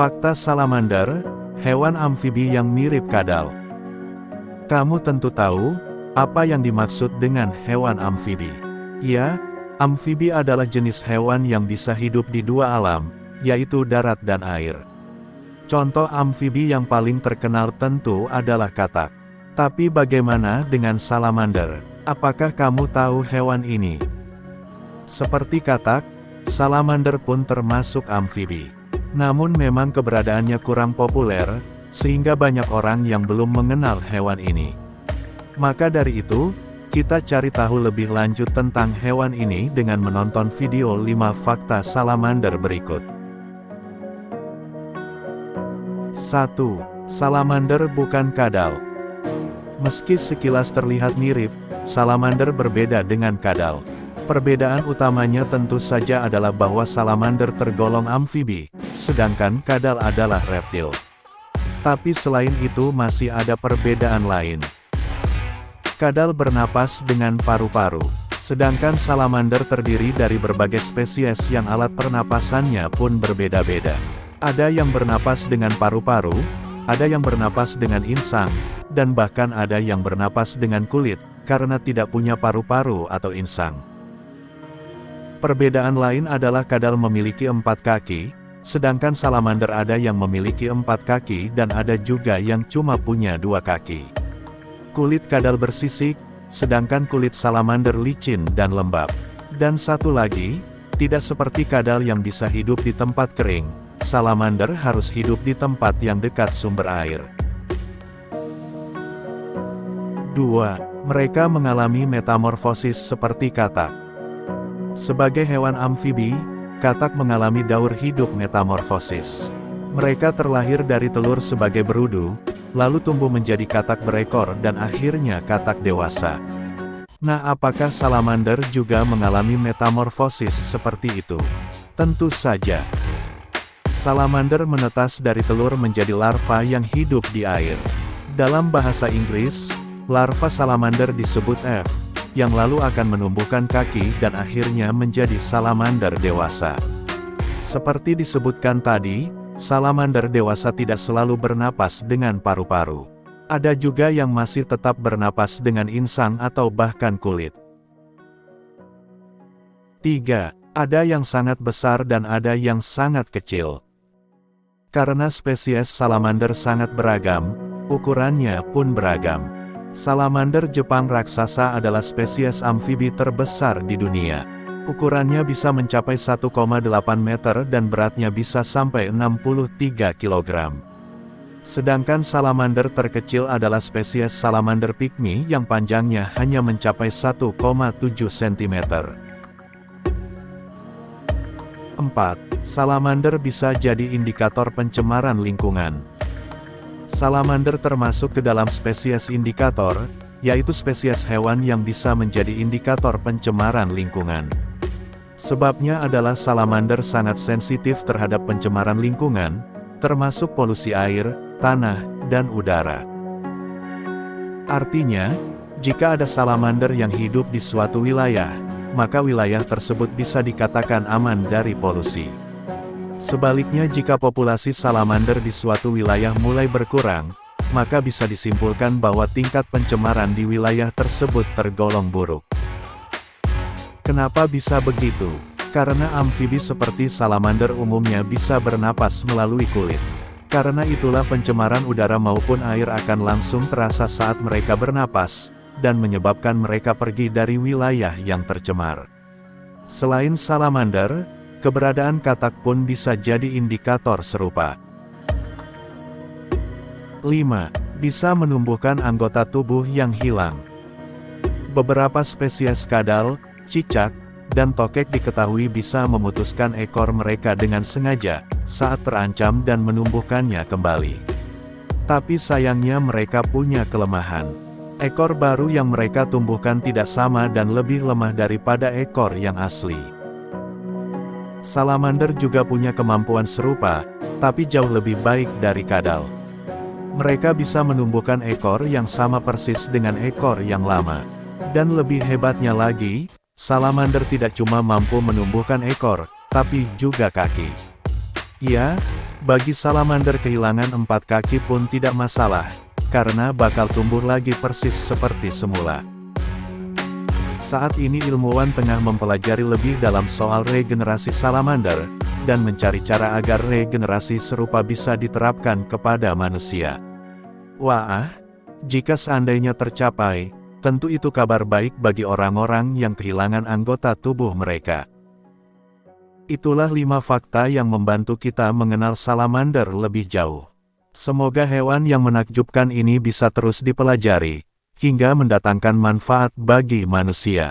Fakta salamander, hewan amfibi yang mirip kadal. Kamu tentu tahu, apa yang dimaksud dengan hewan amfibi. Ya, amfibi adalah jenis hewan yang bisa hidup di dua alam, yaitu darat dan air. Contoh amfibi yang paling terkenal tentu adalah katak. Tapi bagaimana dengan salamander? Apakah kamu tahu hewan ini? Seperti katak, salamander pun termasuk amfibi. Namun memang keberadaannya kurang populer, sehingga banyak orang yang belum mengenal hewan ini. Maka dari itu, kita cari tahu lebih lanjut tentang hewan ini dengan menonton video 5 fakta salamander berikut. 1. Salamander bukan kadal. Meski sekilas terlihat mirip, salamander berbeda dengan kadal. Perbedaan utamanya tentu saja adalah bahwa salamander tergolong amfibi, sedangkan kadal adalah reptil. Tapi selain itu masih ada perbedaan lain. Kadal bernapas dengan paru-paru, sedangkan salamander terdiri dari berbagai spesies yang alat pernapasannya pun berbeda-beda. Ada yang bernapas dengan paru-paru, ada yang bernapas dengan insang, dan bahkan ada yang bernapas dengan kulit, karena tidak punya paru-paru atau insang. Perbedaan lain adalah kadal memiliki 4 kaki, sedangkan salamander ada yang memiliki 4 kaki dan ada juga yang cuma punya 2 kaki. Kulit kadal bersisik, sedangkan kulit salamander licin dan lembab. Dan satu lagi, tidak seperti kadal yang bisa hidup di tempat kering, salamander harus hidup di tempat yang dekat sumber air. 2. Mereka mengalami metamorfosis seperti katak. Sebagai hewan amfibi, katak mengalami daur hidup metamorfosis. Mereka terlahir dari telur sebagai berudu, lalu tumbuh menjadi katak berekor dan akhirnya katak dewasa. Nah, apakah salamander juga mengalami metamorfosis seperti itu? Tentu saja. Salamander menetas dari telur menjadi larva yang hidup di air. Dalam bahasa Inggris, larva salamander disebut F, yang lalu akan menumbuhkan kaki dan akhirnya menjadi salamander dewasa. Seperti disebutkan tadi, salamander dewasa tidak selalu bernapas dengan paru-paru. Ada juga yang masih tetap bernapas dengan insang atau bahkan kulit. 3. Ada yang sangat besar dan ada yang sangat kecil. Karena spesies salamander sangat beragam, ukurannya pun beragam. Salamander Jepang raksasa adalah spesies amfibi terbesar di dunia. Ukurannya bisa mencapai 1,8 meter dan beratnya bisa sampai 63 kg. Sedangkan salamander terkecil adalah spesies salamander pygmy yang panjangnya hanya mencapai 1,7 cm. 4. Salamander bisa jadi indikator pencemaran lingkungan. Salamander termasuk ke dalam spesies indikator, yaitu spesies hewan yang bisa menjadi indikator pencemaran lingkungan. Sebabnya adalah salamander sangat sensitif terhadap pencemaran lingkungan, termasuk polusi air, tanah, dan udara. Artinya, jika ada salamander yang hidup di suatu wilayah, maka wilayah tersebut bisa dikatakan aman dari polusi. Sebaliknya jika populasi salamander di suatu wilayah mulai berkurang, maka bisa disimpulkan bahwa tingkat pencemaran di wilayah tersebut tergolong buruk. Kenapa bisa begitu? Karena amfibi seperti salamander umumnya bisa bernapas melalui kulit. Karena itulah pencemaran udara maupun air akan langsung terasa saat mereka bernapas, dan menyebabkan mereka pergi dari wilayah yang tercemar. Selain salamander, keberadaan katak pun bisa jadi indikator serupa. 5. Bisa menumbuhkan anggota tubuh yang hilang. Beberapa spesies kadal, cicak, dan tokek diketahui bisa memutuskan ekor mereka dengan sengaja, saat terancam dan menumbuhkannya kembali. Tapi sayangnya mereka punya kelemahan. Ekor baru yang mereka tumbuhkan tidak sama dan lebih lemah daripada ekor yang asli. Salamander juga punya kemampuan serupa, tapi jauh lebih baik dari kadal. Mereka bisa menumbuhkan ekor yang sama persis dengan ekor yang lama. Dan lebih hebatnya lagi, salamander tidak cuma mampu menumbuhkan ekor, tapi juga kaki. Ya, Bagi salamander kehilangan 4 kaki pun tidak masalah, karena bakal tumbuh lagi persis seperti semula. Saat ini ilmuwan tengah mempelajari lebih dalam soal regenerasi salamander, dan mencari cara agar regenerasi serupa bisa diterapkan kepada manusia. Wah, jika seandainya tercapai, tentu itu kabar baik bagi orang-orang yang kehilangan anggota tubuh mereka. Itulah 5 fakta yang membantu kita mengenal salamander lebih jauh. Semoga hewan yang menakjubkan ini bisa terus dipelajari, hingga mendatangkan manfaat bagi manusia.